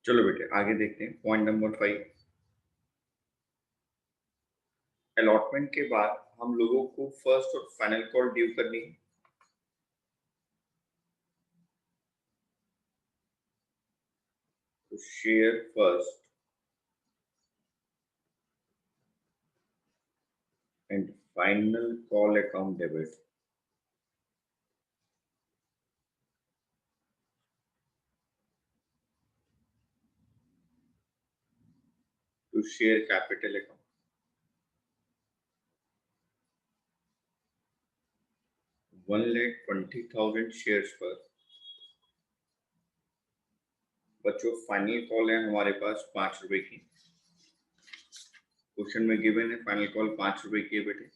चलो बेटे आगे देखते हैं। पॉइंट नंबर 5, अलॉटमेंट के बाद हम लोगों को फर्स्ट और फाइनल कॉल ड्यू करनी है। तो share first and final call account debit to share capital account. 1,20,000 shares पर बच्चों फाइनल कॉल है हमारे पास 5 रुपए की। क्वेश्चन में गिवन है फाइनल कॉल 5 रुपए की है बेटे।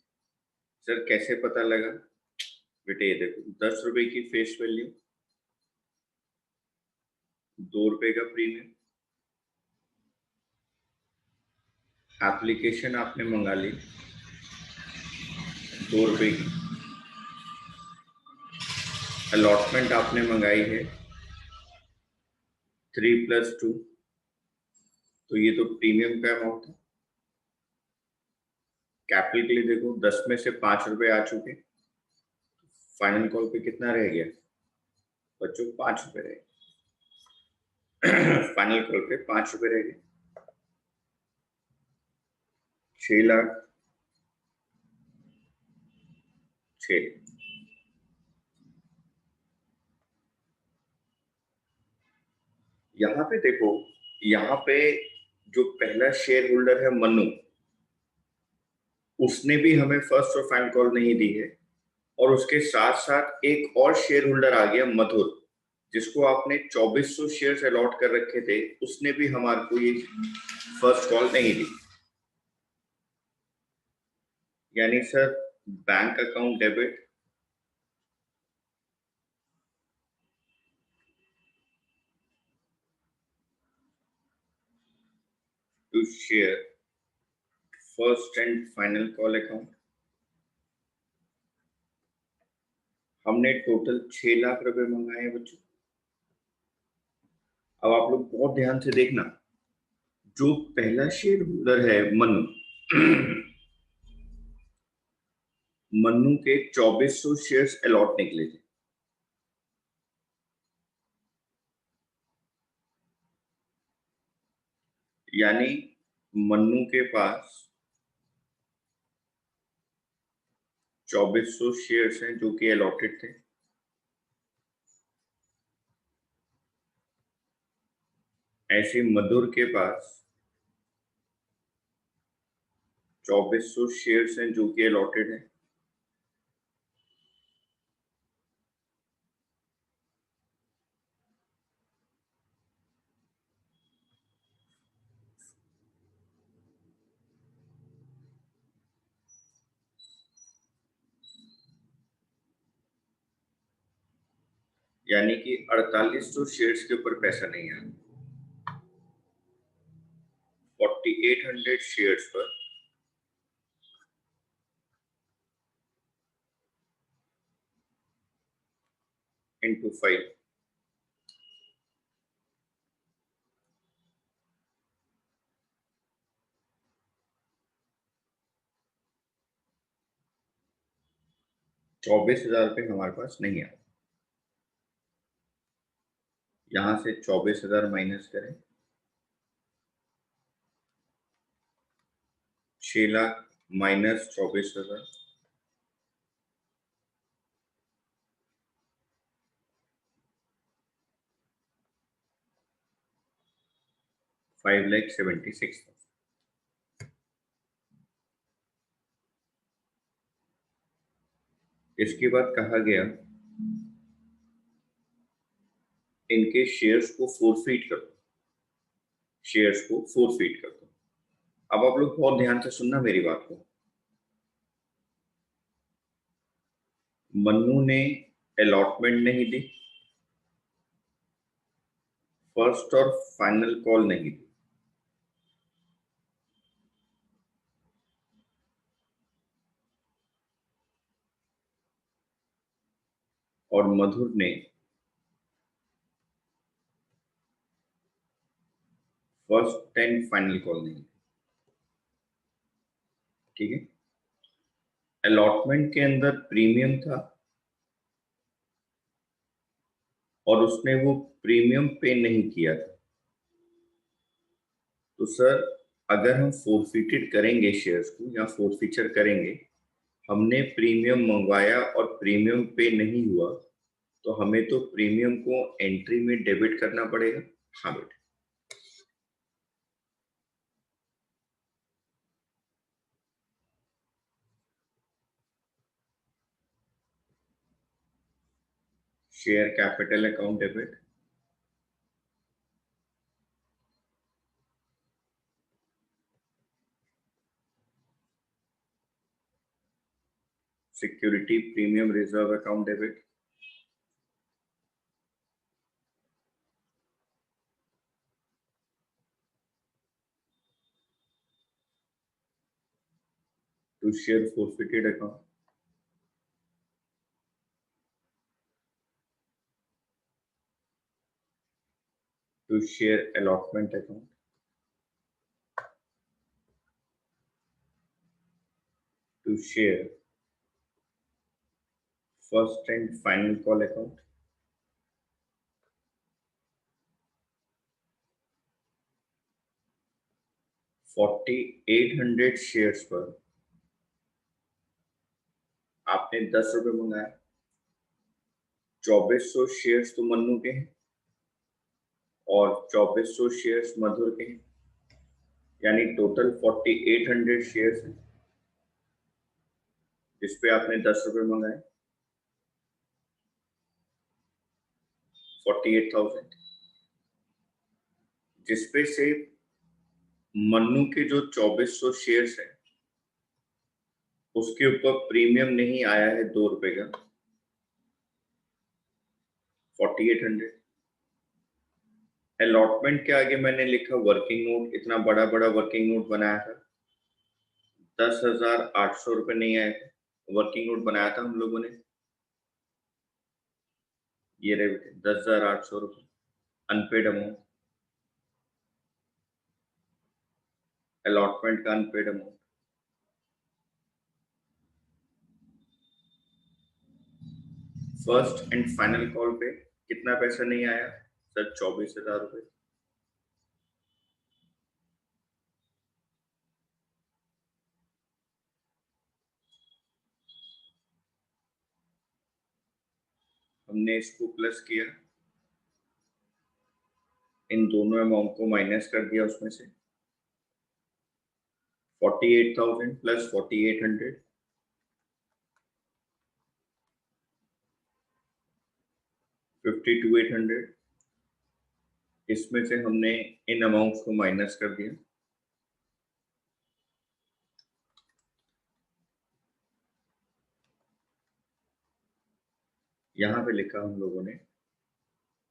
सर कैसे पता लगा? बेटे ये देखो 10 रुपए की फेस वैल्यू, 2 रुपए का प्रीमियम, एप्लीकेशन आपने मंगा ली 2 रुपए की, अलॉटमेंट आपने मंगाई है 3+2, तो ये तो प्रीमियम का अमाउंट है। कैपिटल के लिए देखो 10 में से 5 रुपए आ चुके, फाइनल कॉल पे कितना रह गया बच्चों? 5 रुपए रह गए। फाइनल कॉल पे 5 रुपए रह गए। 6 लाख 6। यहाँ पे देखो, यहाँ पे जो पहला शेयर होल्डर है मनु, उसने भी हमें फर्स्ट और फाइनल कॉल नहीं दी है। और उसके साथ साथ एक और शेयर होल्डर आ गया मधुर, जिसको आपने 2400 शेयर्स अलॉट कर रखे थे, उसने भी हमारे को ये फर्स्ट कॉल नहीं दी। यानी sir bank account debit to share first and final call account. हमने टोटल 6 लाख रुपए मंगाए हैं बच्चों। अब आप लोग बहुत ध्यान से देखना, जो पहला शेयर होल्डर है मनु, मन्नू के 2400 शेयर्स अलॉट निकले थे। यानी मन्नू के पास 2400 शेयर्स हैं जो कि अलॉटेड थे। ऐसे मधुर के पास 2400 शेयर्स हैं जो कि अलॉटेड हैं। यानी कि 4800 शेयर्स के ऊपर पैसा नहीं आया। 4800 शेयर्स पर इंटू 5, ₹24,000 हमारे पास नहीं आया। यहां से 24,000 माइनस करें, 6 लाख माइनस 24,000, 5,76,000। इसके बाद कहा गया इनके शेयर्स को फोरफीट कर दो, शेयर्स को फोरफीट कर दो। अब आप लोग बहुत ध्यान से सुनना मेरी बात को। मन्नू ने अलॉटमेंट नहीं दी, फर्स्ट और फाइनल कॉल नहीं दी, और मधुर ने फर्स्ट एंड फाइनल कॉल नहीं, ठीक है। अलॉटमेंट के अंदर प्रीमियम था और उसने वो प्रीमियम पे नहीं किया था, तो सर अगर हम फोरफिटेड करेंगे शेयर्स को या फोरफीचर करेंगे, हमने प्रीमियम मंगवाया और प्रीमियम पे नहीं हुआ, तो हमें तो प्रीमियम को एंट्री में डेबिट करना पड़ेगा। हाँ बेटा, share capital account debit, security premium reserve account debit, to share forfeited account, to share allotment account, to share first and final call account, 4800 shares पर आपने 10 रुपए मंगाया, 2400 शेयर्स तो मन्नू के हैं और 2400 शेयर्स मधुर के हैं, यानी टोटल 4800 शेयर्स हैं जिसपे आपने 10 रुपए मंगाए, 48,000, जिसपे से मन्नू के जो 2400 शेयर्स हैं उसके ऊपर प्रीमियम नहीं आया है 2 रुपए का, 4800। अलॉटमेंट के आगे मैंने लिखा वर्किंग नोट, इतना बड़ा बड़ा वर्किंग नोट बनाया था, 10,800 रुपये नहीं आए थे, वर्किंग नोट बनाया था हम लोगों ने, ये रहे बेटे 10,800 रुपये अनपेड अमाउंट, अलॉटमेंट का unpaid amount. First and final call पे कितना पैसा नहीं आया सर? 24,000 रुपये। हमने इसको प्लस किया, इन दोनों अमाउंट को माइनस कर दिया, उसमें से 48,000 प्लस 4800, 52,800, इसमें से हमने इन अमाउंट्स को माइनस कर दिया, यहां पे लिखा हम लोगों ने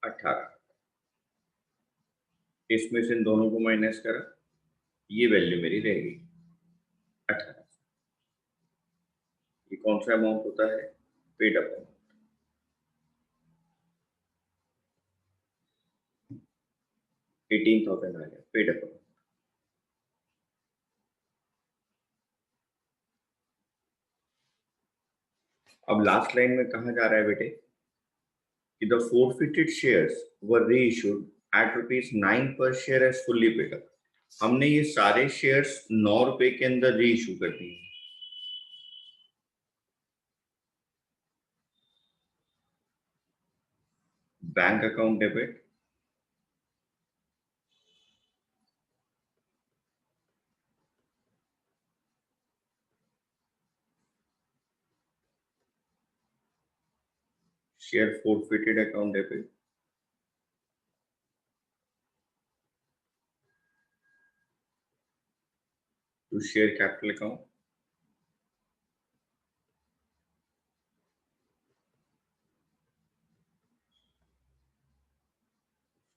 18, इसमें से इन दोनों को माइनस करा, ये वैल्यू मेरी रहेगी 18। ये कौन सा अमाउंट होता है? पेड अप, 18,000 आ गया पेड अप। अब लास्ट लाइन में कहा जा रहा है बेटे कि the forfeited shares were reissued at ₹9 per share as fully paid up। हमने ये सारे शेयर्स 9 रुपए के अंदर रीइश्यू कर दिए। Bank account debit, share forfeited account debit, to share capital account,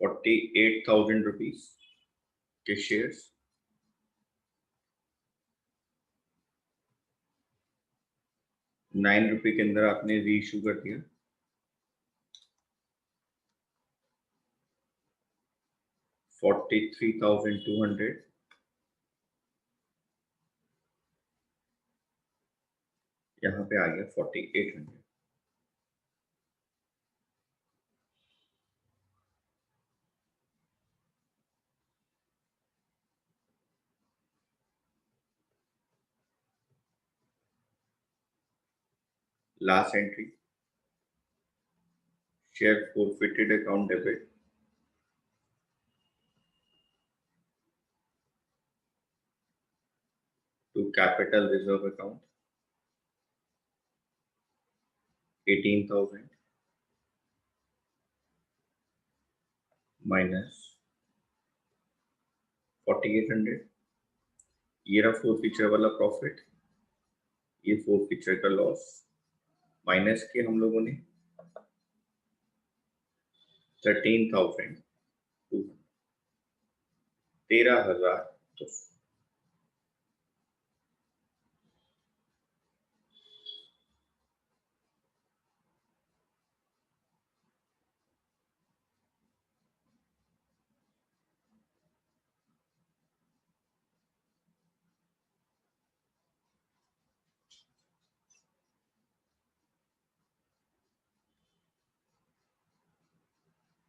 48,000 rupees के शेयर्स, 9 रुपए के अंदर आपने रीइश्यू कर दिया, 43,200, यहाँ पे आ गया 4800। Last entry, share forfeited account debit to capital reserve account 18,000 minus 4800। ये रहा फोर फीचर वाला प्रॉफिट, ये फोर फीचर का लॉस, माइनस किया हम लोगों ने 13,000, 13,200।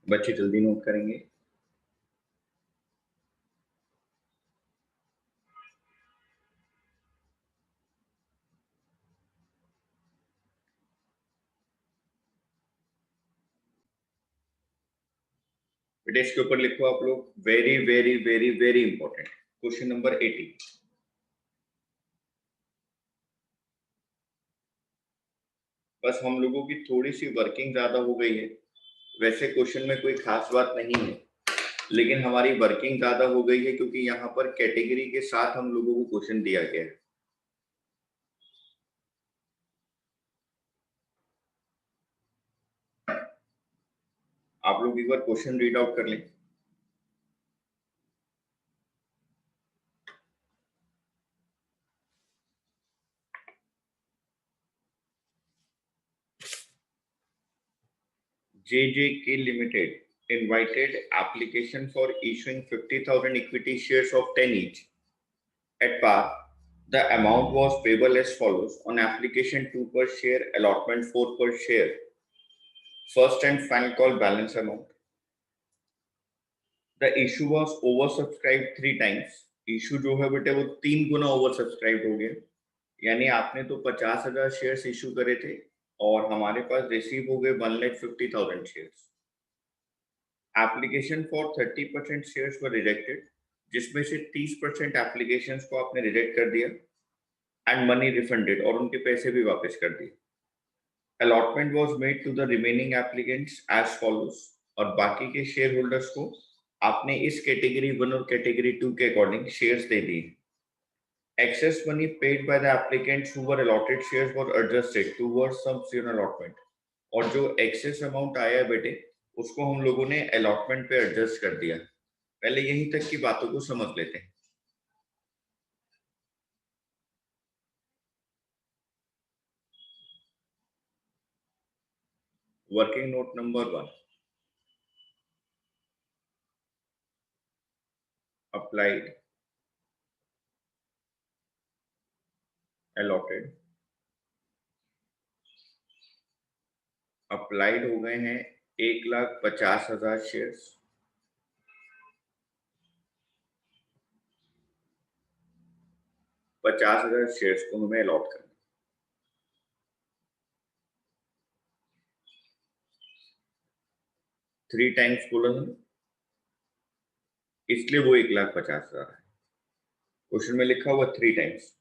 बच्चे जल्दी नोट करेंगे। बेटा इसके ऊपर लिखो आप लोग, very very very very important question number 18। बस हम लोगों की थोड़ी सी वर्किंग ज्यादा हो गई है। वैसे क्वेश्चन में कोई खास बात नहीं है, लेकिन हमारी वर्किंग ज्यादा हो गई है क्योंकि यहाँ पर कैटेगरी के साथ हम लोगों को क्वेश्चन दिया गया है। आप लोग एक बार क्वेश्चन रीड आउट कर लें। JJK Limited invited application for issuing 50,000 equity shares of 10 each at par. The amount was payable as follows: on application 2 per share, allotment 4 per share, first and final call balance amount. The issue was oversubscribed 3 times. Issue जो है बेटे वो 3 गुना oversubscribe हो गया, यानी आपने तो 50,000 shares issue करे थे और हमारे पास रिसीव हो गए 1,50,000 shares. Application for 30% shares were rejected, जिसमें से 30% एप्लीकेशंस को आपने रिजेक्ट कर दिया एंड मनी रिफंडेड, और उनके पैसे भी वापस कर दिए। Allotment was made to the remaining applicants as follows, और बाकी के शेयर होल्डर्स को आपने इस कैटेगरी 1 और कैटेगरी 2 के अकॉर्डिंग शेयर्स दे दिए। Excess money paid by the applicants who were allotted shares was adjusted towards some allotment, और जो एक्सेस अमाउंट आया है बेटे उसको हम लोगों ने अलॉटमेंट पे एडजस्ट कर दिया। पहले यहीं तक की बातों को समझ लेते हैं। Working note number 1, applied, allotted. Applied हो गए हैं 1,50,000 शेयर्स, 50,000 शेयर्स को हमें अलॉट करना। 3 टाइम्स बोला था, इसलिए वो 1,50,000 है। क्वेश्चन में लिखा हुआ 3 times,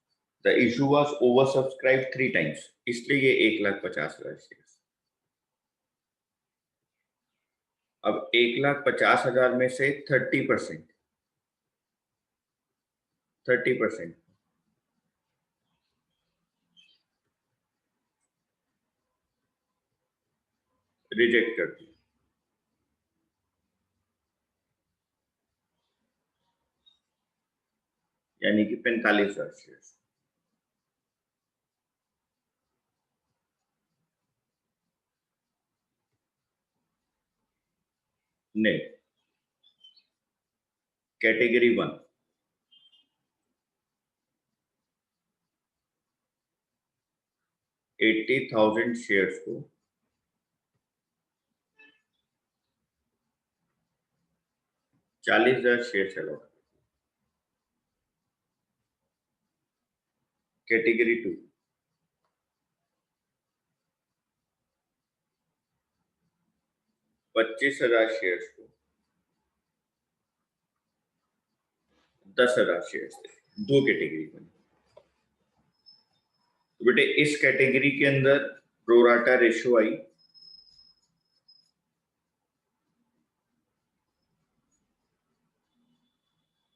the issue was over subscribe 3 times, इसलिए ये 1,50,000 शेयर्स। अब 1,50,000 में से 30% रिजेक्ट कर दी, यानी कि 45,000 शेयर्स। नहीं, कैटेगरी 1 80,000 शेयर्स को 40,000 शेयर्स अलॉट। कैटेगरी 2 25,000 शेयर्स को 10,000 शेयर्स थे। दो कैटेगरी बनी। तो बेटे इस कैटेगरी के अंदर प्रोराटा रेशियो आई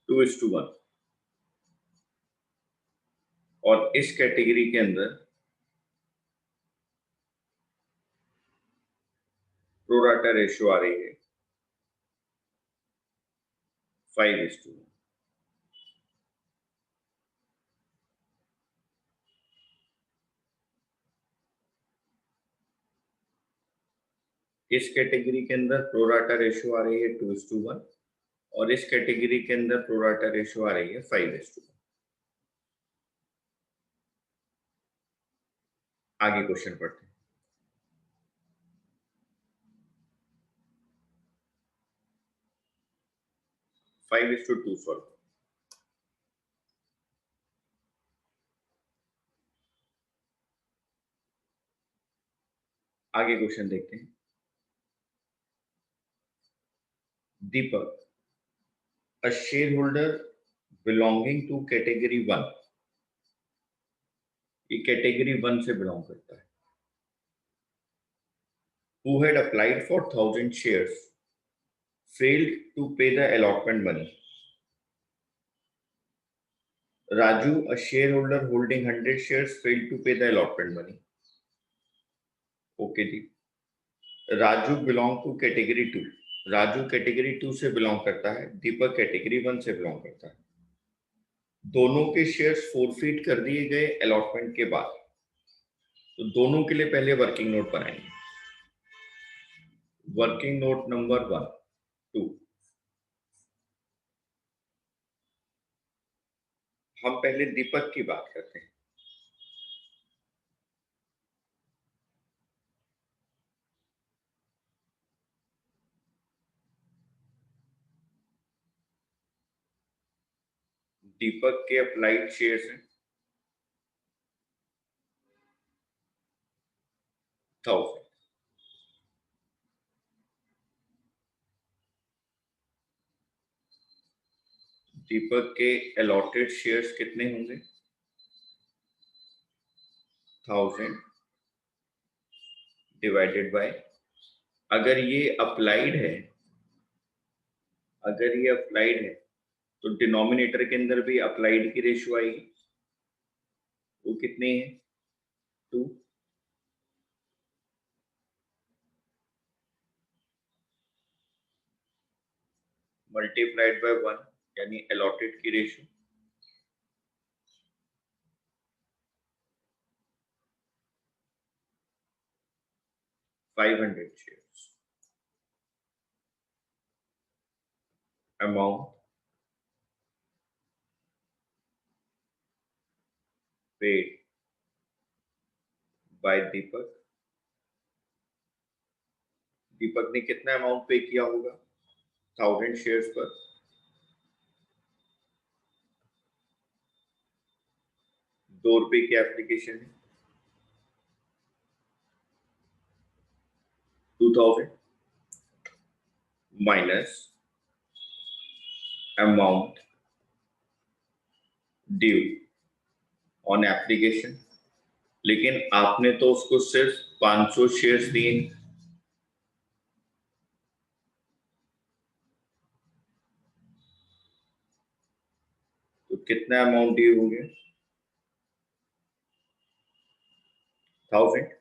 2:1 और इस कैटेगरी के अंदर प्रोराटा रेशियो आ रही है 5:1। इस कैटेगरी के अंदर प्रोराटा रेशियो आ रही है 2:1 और इस कैटेगरी के अंदर प्रोराटा रेशियो आ रही है 5:1। आगे क्वेश्चन पढ़ते हैं। Five is to to solve. आगे क्वेश्चन देखते हैं। दीपक, a shareholder belonging to category 1, ये कैटेगरी 1 से बिलोंग करता है, who had applied for 1,000 shares failed to pay the allotment money. Raju, a shareholder holding 100 shares failed to pay the allotment money. Okay जी। Raju belong to category 2, Raju category 2 से belong करता है, दीपक category 1 से belong करता है। दोनों के शेयर्स फोरफीट कर दिए गए अलॉटमेंट के बाद, तो दोनों के लिए पहले वर्किंग नोट बनाएंगे। Working note number 1 2। हम पहले दीपक की बात करते हैं। दीपक के अप्लाइड शेयर्स हैं 1,000। दीपक के अलॉटेड शेयर्स कितने होंगे? 1,000 डिवाइडेड बाय, अगर ये अप्लाइड है, अगर ये अप्लाइड है तो डिनोमिनेटर के अंदर भी अप्लाइड की रेशियो आएगी। वो कितनी है? 2। मल्टीप्लाइड बाय 1 यानी अलॉटेड की ratio. $500 shares. Amount paid by Deepak. Deepak ने कितना अमाउंट पे किया होगा 1,000 शेयर्स पर? 2 रुपए की एप्लीकेशन है, 2,000 minus amount due on application. लेकिन आपने तो उसको सिर्फ 500 शेयर्स दिए, तो कितना अमाउंट ड्यू हो गया? 1,000।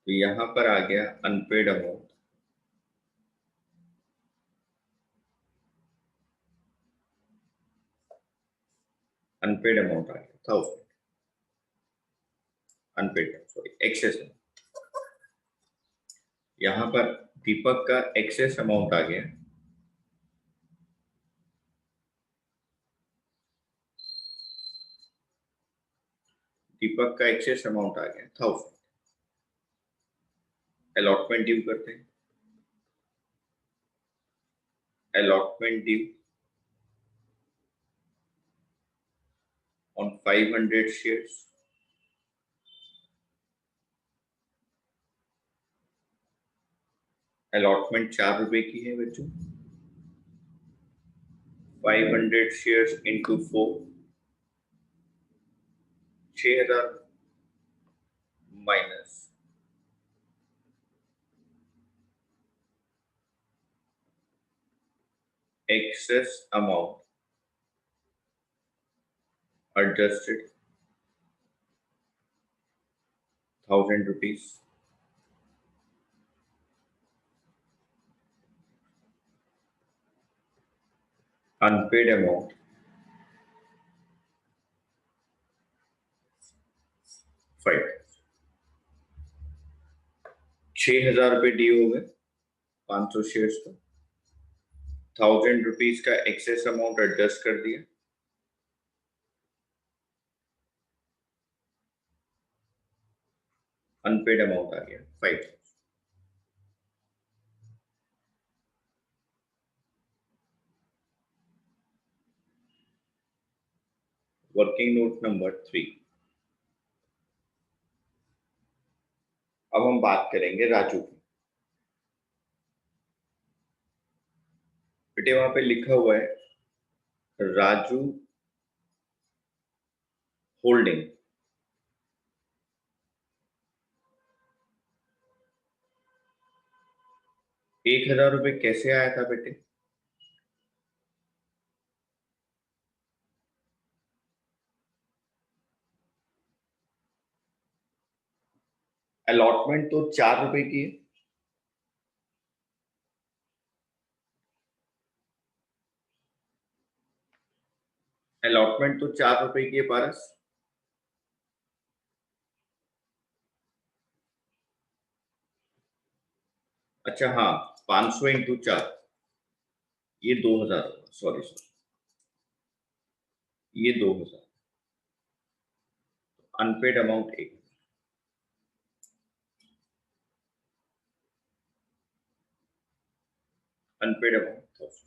तो यहां पर आ गया अनपेड अमाउंट, अनपेड अमाउंट आ गया 1,000, अनपेड सॉरी एक्सेस। यहां पर दीपक का एक्सेस अमाउंट आ गया दीपक का एक्सेस अमाउंट आ गया 1000। अलॉटमेंट ड्यू करते हैं। Allotment due on 500 shares. Allotment 4 रुपए की है बच्चों। 500 shares into 4, 6000 minus excess amount adjusted 1000 rupees unpaid amount 5। 6000 रुपए डी हो गए 500 शेयर्स का। 1000 रुपीज का एक्सेस अमाउंट एडजस्ट कर दिया। अनपेड अमाउंट आ गया 5। Working note number 3। अब हम बात करेंगे राजू की। बेटे वहां पे लिखा हुआ है राजू होल्डिंग। ₹1000 कैसे आया था बेटे? अलॉटमेंट तो 4 रुपए की है। अलॉटमेंट तो 4 रुपए की है पारस। अच्छा हाँ, 500 इंटू 4 ये 2000 होगा। सॉरी ये 2000। Unpaid amount 1। Unpaid amount 1000।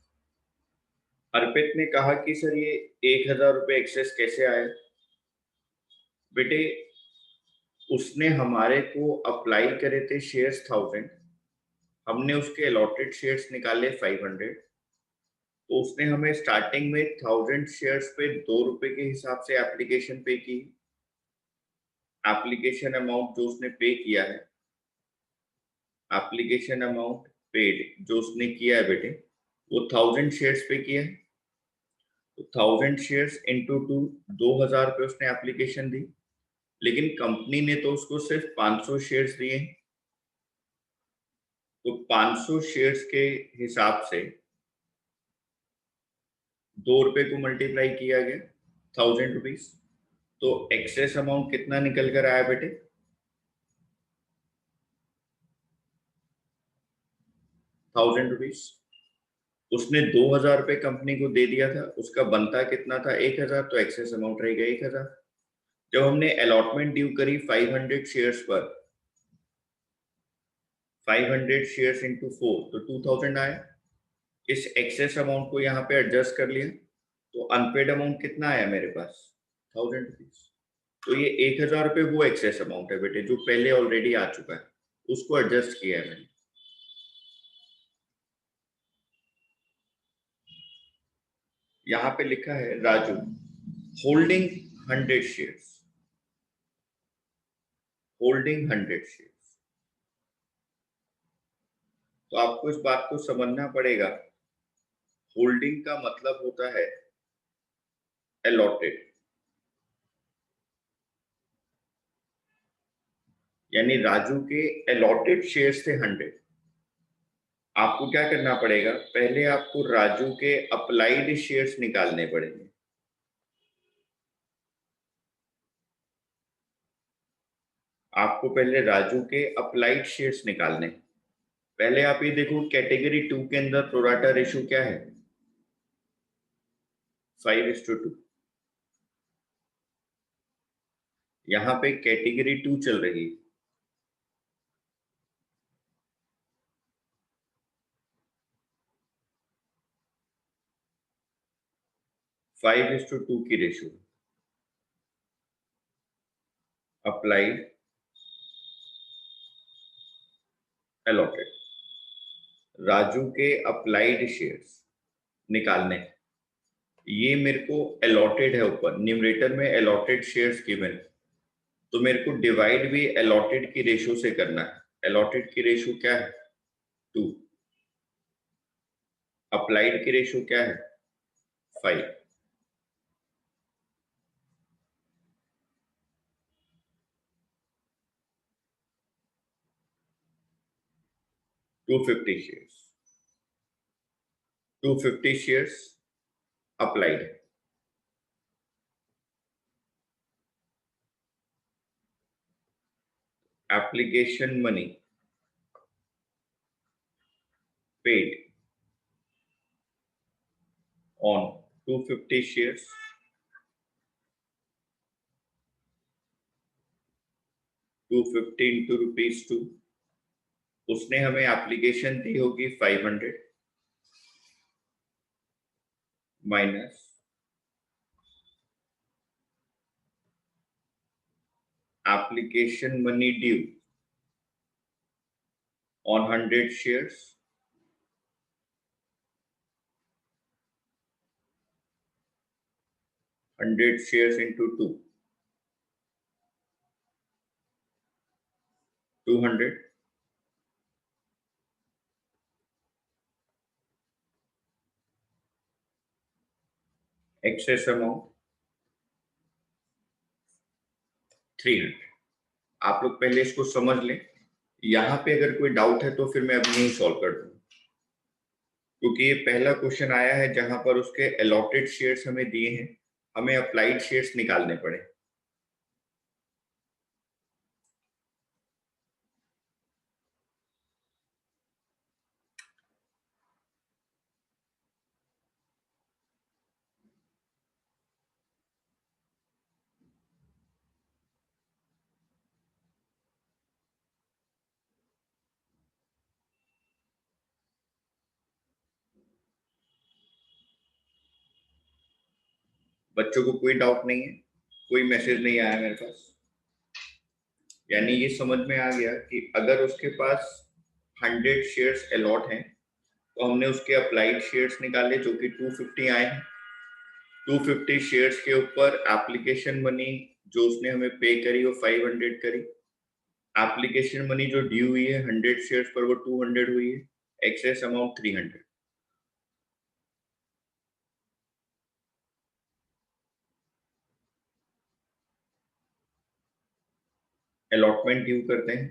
Arpit ने कहा कि सर ये 1000 रुपए एक्सेस कैसे आए? बेटे उसने हमारे को अप्लाई करे थे शेयर्स 1000, हमने उसके अलॉटेड शेयर्स निकाले 500, तो उसने हमें स्टार्टिंग में 1000 शेयर्स पे 2 रुपए के हिसाब से एप्लीकेशन पे की। एप्लीकेशन अमाउंट जो उसने पे किया है, एप्लीकेशन अमाउंट पेड जो उसने किया है बेटे, वो 1000 शेयर्स पे किया है। तो 1000 शेयर्स इंटू 2, 2000 पे उसने एप्लीकेशन दी। लेकिन कंपनी ने तो उसको सिर्फ 500 शेयर्स दिए। तो 500 शेयर्स के हिसाब से 2 रुपए को मल्टीप्लाई किया गया 1000 रुपीज। तो एक्सेस अमाउंट कितना निकल कर आया बेटे? 1000 रुपीज। उसने 2000 रुपए कंपनी को दे दिया था, उसका बनता कितना था? 1000। तो एक्सेस अमाउंट रहेगा 1000। जब हमने अलॉटमेंट ड्यू करी 500 शेयर्स पर, 500 शेयर्स इंटू 4 तो 2000 आया। इस एक्सेस अमाउंट को यहाँ पे एडजस्ट कर लिया, तो अनपेड अमाउंट कितना आया मेरे पास? 1000 रुपीज। तो ये 1000 रुपए वो एक्सेस अमाउंट है बेटे जो पहले ऑलरेडी आ चुका है, उसको एडजस्ट किया है मैंने। यहाँ पे लिखा है Raju holding 100 shares. Holding 100 shares. तो आपको इस बात को समझना पड़ेगा, होल्डिंग का मतलब होता है अलॉटेड, यानी राजू के अलॉटेड शेयर्स थे 100। आपको क्या करना पड़ेगा? पहले आपको राजू के अप्लाइड शेयर्स निकालने पड़ेंगे। आपको पहले राजू के अप्लाइड शेयर्स निकालने। पहले आप ये देखो कैटेगरी 2 के अंदर प्रोराटा रेशियो क्या है? 5:2। यहाँ पे कैटेगरी 2 चल रही है। 5:2 की रेशियो अप्लाइड अलॉटेड। राजू के अप्लाइड शेयर्स निकालने हैं। ये मेरे को अलॉटेड है, ऊपर न्यूमरेटर में अलॉटेड शेयर्स गिवन, तो मेरे को डिवाइड भी अलॉटेड की रेशियो से करना है। अलॉटेड की रेशियो क्या है? 2। अप्लाइड की रेशियो क्या है? 5। 250 shares, 250 shares applied. Application money paid on 250 shares, 250 into ₹2। उसने हमें एप्लीकेशन दी होगी 500 minus application money due on 100 shares, 100 shares into 2, 200 excess amount 300। आप लोग पहले इसको समझ लें। यहाँ पे अगर कोई डाउट है तो फिर मैं अभी नहीं सॉल्व कर दूँ, क्योंकि ये पहला क्वेश्चन आया है जहां पर उसके अलॉटेड शेयर्स हमें दिए हैं, हमें अप्लाइड शेयर्स निकालने पड़े। बच्चों को कोई डाउट नहीं है? कोई मैसेज नहीं आया मेरे पास? यानी ये समझ में आ गया कि अगर उसके पास 100 शेयर्स अलॉट हैं तो हमने उसके अप्लाइड शेयर्स निकाले जो कि 250 आए हैं। 250 शेयर्स के ऊपर एप्लीकेशन मनी जो उसने हमें पे करी वो 500 करी। एप्लीकेशन मनी जो ड्यू हुई है 100 शेयर्स पर वो 200 हुई है। Excess amount 300। अलॉटमेंट ड्यू करते हैं।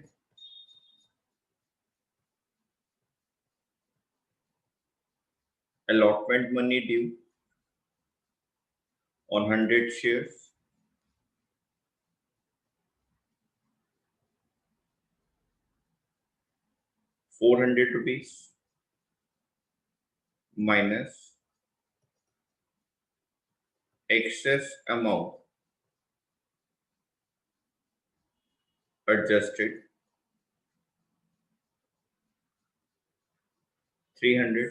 allotment money due on 100 shares, 400 rupees minus excess amount adjusted 300।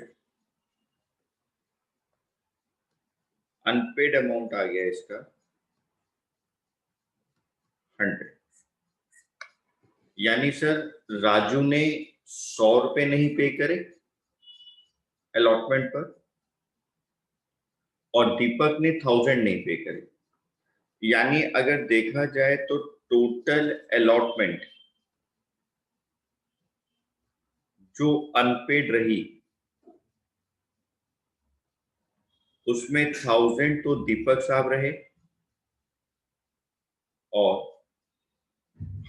Unpaid amount आ गया इसका 100। यानी सर राजू ने 100 रुपए नहीं पे करे अलॉटमेंट पर और दीपक ने 1000 नहीं पे करे। यानी अगर देखा जाए तो टोटल अलॉटमेंट जो अनपेड रही उसमें 1000 तो दीपक साहब रहे और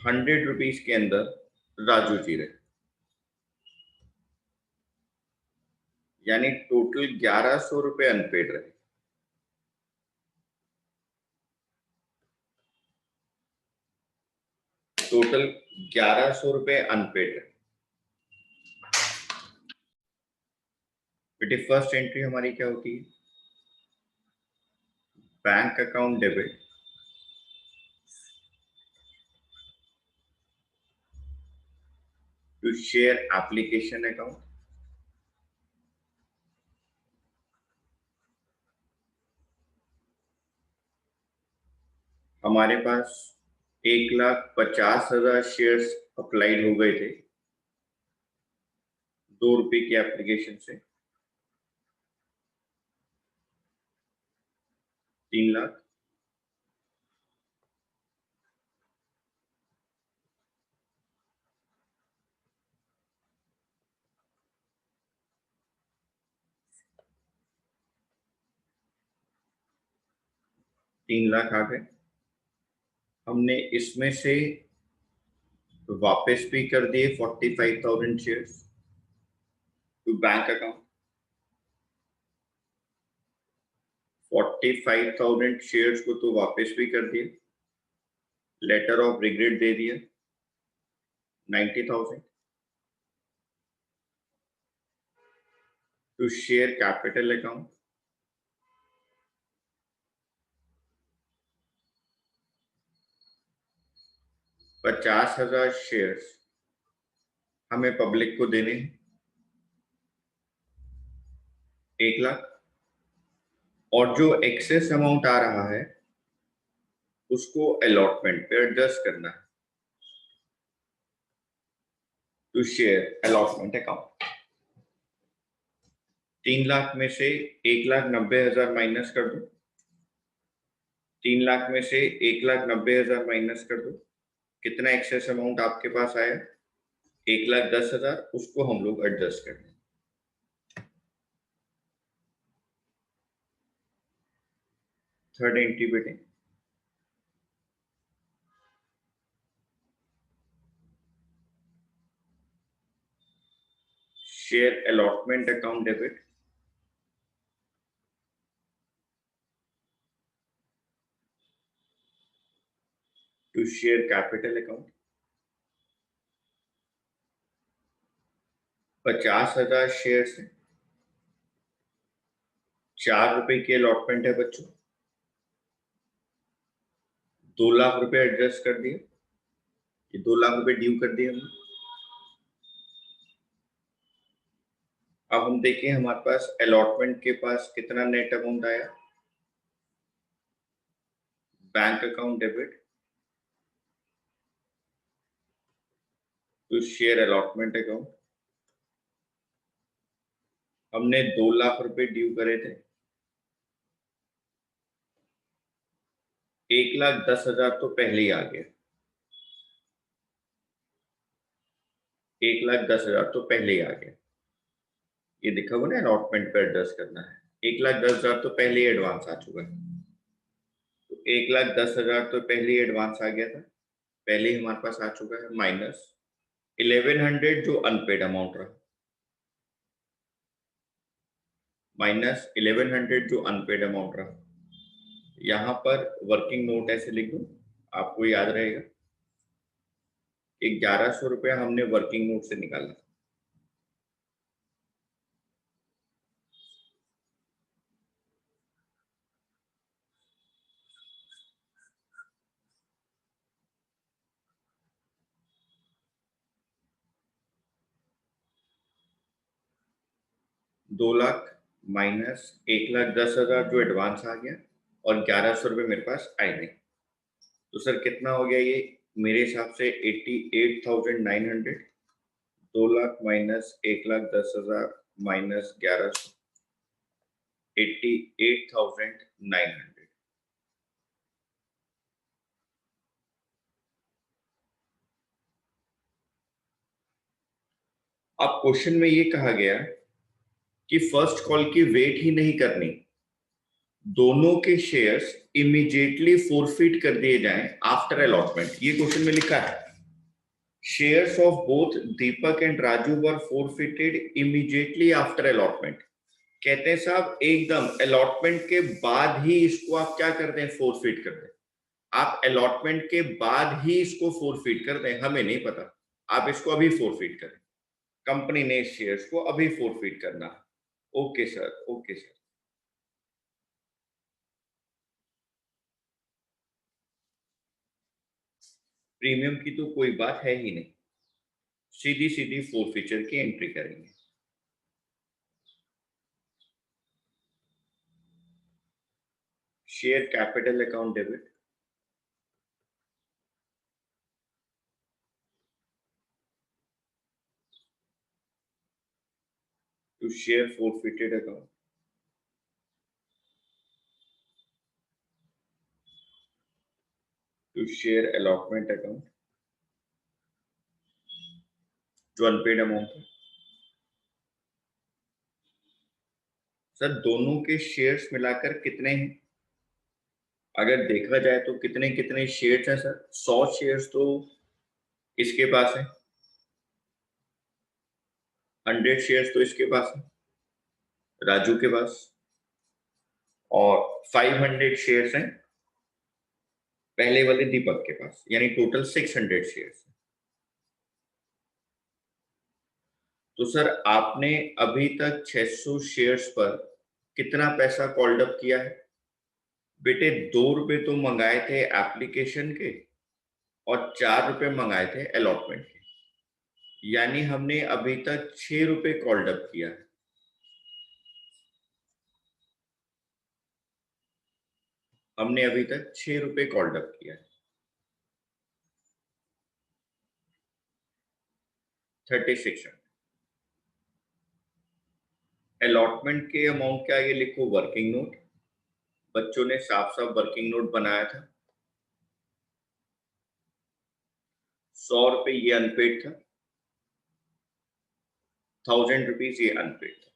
100 रुपीज के अंदर राजू जी रहे। यानी टोटल 1100 रुपए अनपेड रहे। टोटल 1100 रुपए अनपेड रहे। बेटे फर्स्ट एंट्री हमारी क्या होती है? Bank account debit to share application account, हमारे पास 1,50,000 शेयर्स अप्लाइड हो गए थे 2 रुपए की एप्लीकेशन से। 3 लाख, आ गए। हमने इसमें से वापस भी कर दिए 45,000 shares to bank account. 45,000 shares को तो वापस भी कर दिए, लेटर ऑफ रिग्रेट दे दिया 90,000 to share capital account. 50,000 shares हमें पब्लिक को देने हैं 1 लाख, और जो एक्सेस अमाउंट आ रहा है उसको अलॉटमेंट पे एडजस्ट करना है to share allotment account. 3 lakh में से 1,90,000 माइनस कर दो, 3 लाख में से 1,90,000 माइनस कर दो, कितना एक्सेस अमाउंट आपके पास आया? 1,10,000, उसको हम लोग एडजस्ट कर दें। थर्ड एंट्री बेटे, share allotment account debit to share capital account. 50,000 share से 4 रुपए की अलॉटमेंट है बच्चों, 2 लाख रुपए एडजस्ट कर दिए, ये 2 लाख रुपए ड्यू कर दिए हमने। अब हम देखें हमारे पास अलॉटमेंट के पास कितना नेट अमाउंट आया। Bank account debit to share allotment account, हमने 2 लाख रुपए ड्यू करे थे, 1,10,000 तो पहले ही आ गया, 1,10,000 तो पहले ही आ गया। ये दिखा हुआ ना, अलॉटमेंट पे एडजस्ट करना है। 1,10,000 तो पहले ही एडवांस आ चुका है, तो 1,10,000 तो पहले ही एडवांस आ गया था, पहले ही हमारे पास आ चुका है, माइनस 1,100 जो अनपेड अमाउंट रहा, माइनस 1,100 जो अनपेड अमाउंट रहा। यहां पर वर्किंग नोट ऐसे लिख दूं, आपको याद रहेगा कि 1,100 रुपया हमने वर्किंग नोट से निकाला। दो लाख माइनस 1,10,000 जो एडवांस आ गया, और 1,100 रुपये मेरे पास आए नहीं, तो सर कितना हो गया ये? मेरे हिसाब से 88,900। 2 लाख माइनस 1,10,000 माइनस 1,100, 88,900। अब क्वेश्चन में ये कहा गया कि फर्स्ट कॉल की वेट ही नहीं करनी, दोनों के शेयर्स इमीडिएटली फोरफिट कर दिए जाएं आफ्टर अलॉटमेंट। ये क्वेश्चन में लिखा है, shares of both Deepak and Raju were forfeited immediately after allotment. कहते हैं साहब एकदम अलॉटमेंट के बाद ही इसको आप क्या कर दें? फोरफिट कर दें। आप अलॉटमेंट के बाद ही इसको फोरफिट कर दें, हमें नहीं पता, आप इसको अभी फोरफिट करें, कंपनी ने इस शेयर्स को अभी फोरफिट करना। Okay sir, okay sir. Premium की तो कोई बात है ही नहीं, सीधी सीधी फोरफीचर की एंट्री करेंगे। Share capital account debit, to share forfeited account, to share allotment account, जो अनपेड अमाउंट है। सर दोनों के शेयर्स मिलाकर कितने हैं? अगर देखा जाए तो कितने कितने शेयर्स हैं सर? 100 शेयर्स तो इसके पास है, 100 शेयर्स तो इसके पास है, राजू के पास, और 500 शेयर्स हैं पहले वाले दीपक के पास, यानी टोटल 600 शेयर्स। तो सर आपने अभी तक 600 शेयर्स पर कितना पैसा कॉल्ड अप किया है? बेटे 2 रुपए तो मंगाए थे एप्लीकेशन के और 4 रुपए मंगाए थे अलॉटमेंट के, यानी हमने अभी तक 6 रुपए कॉल्ड अप किया है। हमने अभी तक 6 रुपए कॉल्ड अप किया है। 36। अलॉटमेंट के अमाउंट के आगे लिखो वर्किंग नोट। बच्चों ने साफ साफ वर्किंग नोट बनाया था। 100 रुपए ये अनपेड था, 1000 रुपीज ये अनपेड था,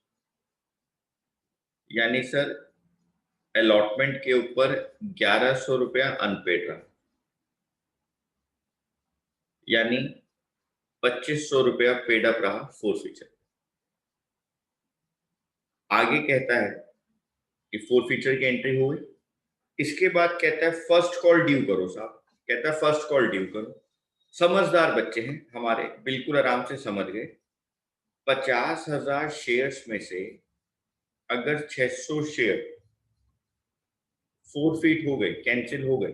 यानी सर अलॉटमेंट के ऊपर 1100 रुपया अनपेड रहा, यानी 2500 रुपया पेड अप रहा फोरफीचर। आगे कहता है कि फोरफीचर की एंट्री हो गई। इसके बाद कहता है फर्स्ट कॉल ड्यू करो साहब। कहता है फर्स्ट कॉल ड्यू करो। समझदार बच्चे हैं हमारे, बिल्कुल आराम से समझ गए। 50,000 शेयर्स में से अगर 600 शेयर फोरफीट हो गए, कैंसिल हो गए,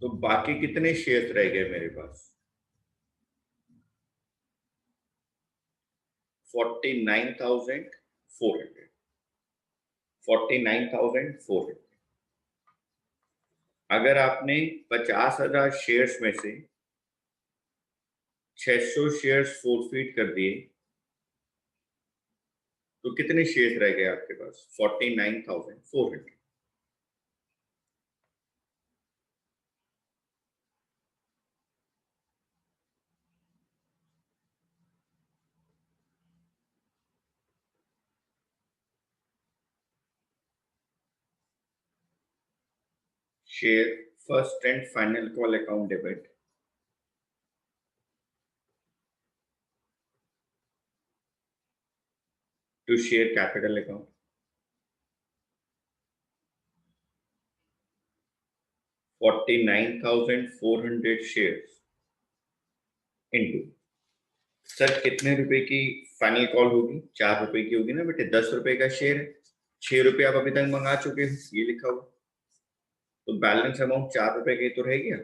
तो बाकी कितने शेयर्स रह गए मेरे पास? 49,400। 49,400। अगर आपने 50,000 शेयर्स में से 600 शेयर्स फोरफीट कर दिए, तो कितने शेयर्स रह गए आपके पास? 49,400। Share first and final call account debit to share capital account, 49,400 shares into, sir कितने रुपए की फाइनल कॉल होगी? 4 रुपए की होगी ना बेटे, 10 रुपए का शेयर है। 6 रुपए आप अभी तक मंगा चुके हो, ये लिखा हुआ, तो बैलेंस अमाउंट 4 रुपए के तो रह गया।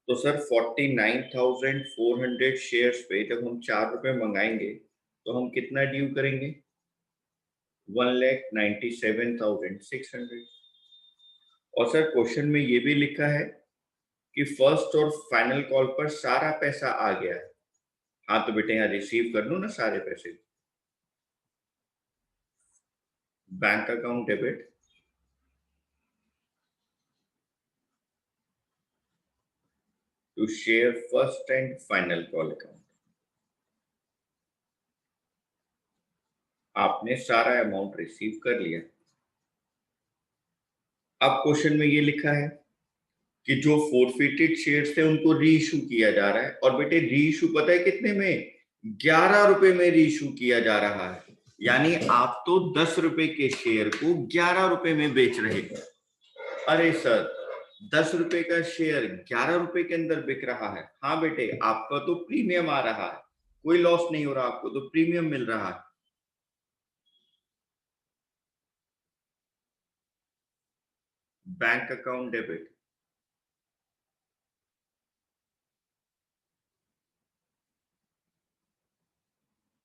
तो सर 49,400 शेयर्स पे जब हम 4 रुपए मंगाएंगे तो हम कितना ड्यू करेंगे? 1,97,600। और सर क्वेश्चन में ये भी लिखा है कि फर्स्ट और फाइनल कॉल पर सारा पैसा आ गया है। हाँ तो बेटे यहाँ रिसीव कर लो ना सारे पैसे। Bank account debit to share first and final call account. आपने सारा अमाउंट रिसीव कर लिया। अब क्वेश्चन में ये लिखा है कि जो फोरफिटेड शेयर्स थे उनको री इशू किया जा रहा है, और बेटे री इशू पता है कितने में? 11 रुपए में री इशू किया जा रहा है, यानी आप तो 10 रुपए के शेयर को 11 रुपए में बेच रहे हो। अरे सर 10 रुपए का शेयर 11 रुपए के अंदर बिक रहा है। हाँ बेटे आपका तो प्रीमियम आ रहा है, कोई लॉस नहीं हो रहा, आपको तो प्रीमियम मिल रहा है। Bank account debit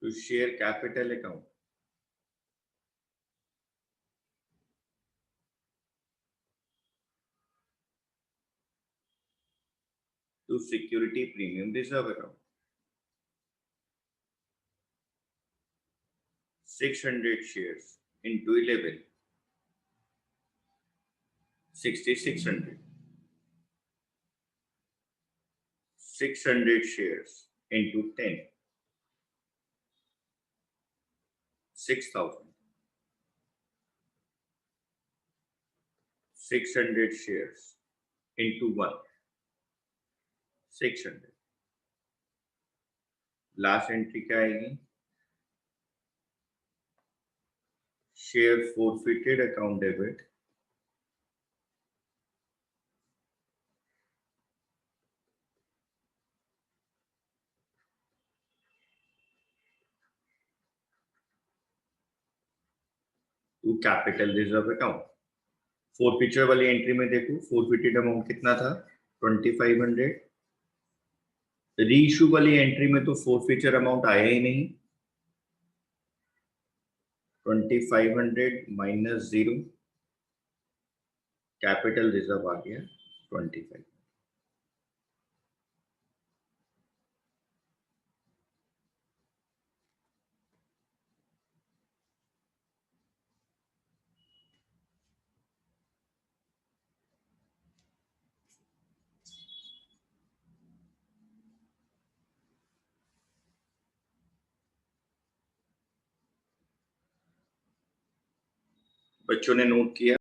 to share capital account. To security premium reserve account. 600 shares into 11. 6,600. 600 shares into 10. 6,000. 600 shares into 1. 600. Last entry क्या आएगी? Share forfeited account debit. To capital reserve account. forfeiture वाली एंट्री में देखो forfeited amount कितना था? 2500. Reissue वाली entry में तो forfeiture अमाउंट आया ही नहीं. 2500 माइनस 0. कैपिटल रिजर्व आ गया 25. बच्चों ने नोट किया?